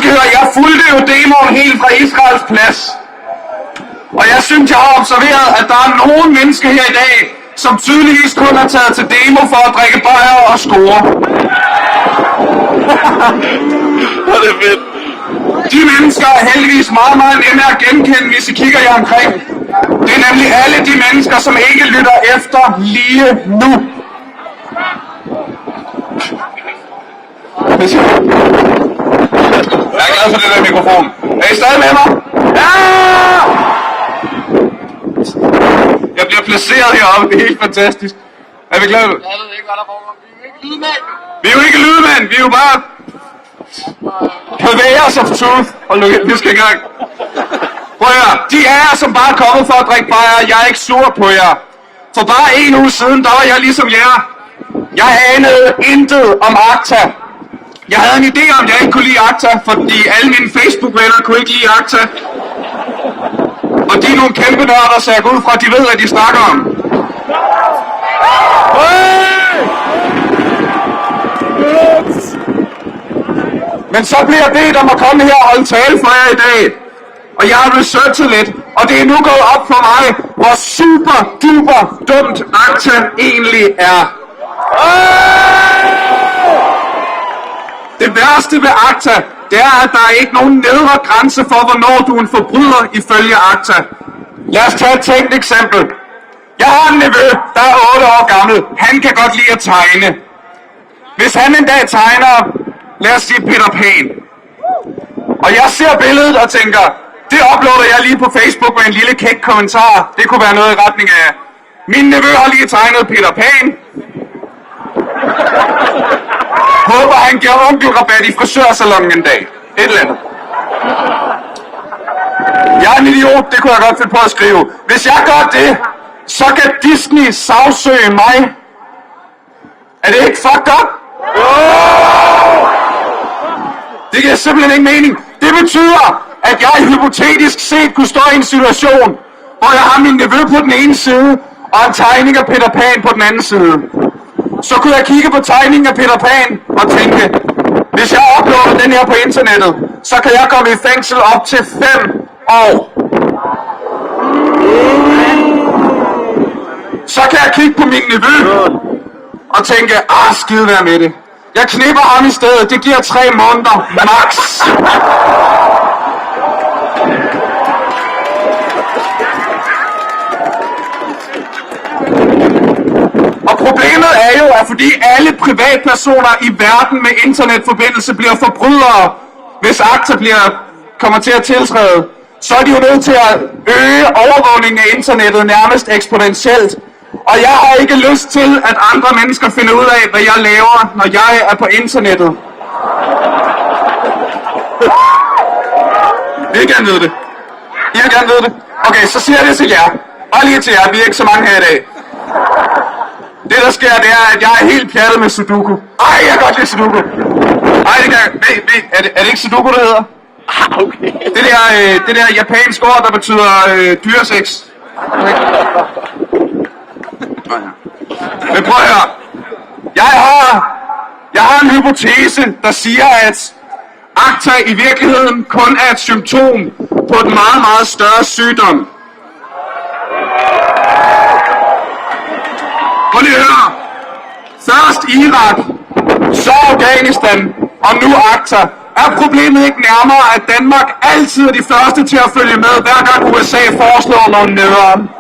skal høre, jeg fulgte jo demoen helt fra Israels plads. Og jeg synes, jeg har observeret, at der er nogle mennesker her i dag, som tydeligvis kun har taget til demo for at drikke bajer og score. Det er fedt. De mennesker er heldigvis meget, meget nemme at genkende, hvis I kigger jer omkring. Det er nemlig alle de mennesker, som ikke lytter efter lige nu. Jeg er glad for det der mikrofon. Er I stadig med mig? Ja! Jeg bliver placeret heroppe, det er helt fantastisk. Er vi glade? Jeg ved ikke, hvad der foregår. Vi er Vi er jo ikke lydmænd. jo ikke lydmænd, vi er jo bare purveyors of truth. Hold nu, vi skal i gang. Prøv at høre, de er jer, som bare er kommet for at drikke bajer, jeg er ikke sur på jer. For bare en uge siden, der var jeg ligesom jer. Jeg anede intet om Akta. Jeg havde en idé om, at jeg ikke kunne lide Akta, fordi alle mine Facebook-venner kunne ikke lide Akta. Og de er nogle kæmpe nørder, så jeg går ud fra, at de ved, hvad de snakker om. Men så bliver jeg bedt om at komme her og holde tale for jer i dag. Og jeg har researchet lidt, og det er nu gået op for mig, hvor super duper dumt Akta egentlig er. Det værste ved Akta, det er, at der er ikke nogen nedre grænse for, hvornår du er en forbryder ifølge Akta. Lad os tage et tænkt eksempel. Jeg har en nevø, der er 8 år gammel. Han kan godt lide at tegne. Hvis han en dag tegner, lad os sige Peter Pan, og jeg ser billedet og tænker, det uploader jeg lige på Facebook med en lille kæk kommentar. Det kunne være noget i retning af, min nevø har lige tegnet Peter Pan. Håber han giver onkelrabat i frisørsalonen en dag. Et eller andet. Jeg er en idiot, det kunne jeg godt finde på at skrive. Hvis jeg gør det, så kan Disney sagsøge mig. Er det ikke fucked up? Det giver simpelthen ikke mening. Det betyder, at jeg hypotetisk set kunne stå i en situation, hvor jeg har min nevø på den ene side, og en tegning af Peter Pan på den anden side. Så kunne jeg kigge på tegningen af Peter Pan og tænke, hvis jeg uploader den her på internettet, så kan jeg komme i fængsel op til 5 år. Så kan jeg kigge på min nevø og tænke, skide være med det. Jeg knipper ham i stedet, det giver 3 måneder, max. Og problemet er jo, at fordi alle privatpersoner i verden med internetforbindelse bliver forbrydere, hvis Akta kommer til at tiltræde, så er de jo nødt til at øge overvågningen af internettet nærmest eksponentielt. Og jeg har ikke lyst til, at andre mennesker finder ud af, hvad jeg laver, når jeg er på internettet. I vil gerne vide det. I vil gerne vide det. Okay, så siger jeg det til jer. Og lige til jer, vi er ikke så mange her i dag. Det der sker, det er, at jeg er helt pjattet med Sudoku. Jeg kan godt lide Sudoku. Det kan er det ikke Sudoku, det hedder? Okay. Det der japanske ord, der betyder dyresex. Men prøv at høre. Jeg har en hypotese, der siger, at Akta i virkeligheden kun er et symptom på en meget, meget større sygdom. Prøv lige at høre. Først Irak, så Afghanistan, og nu Akta. Er problemet ikke nærmere, at Danmark altid er de første til at følge med, hver gang USA foreslår nogle nederen?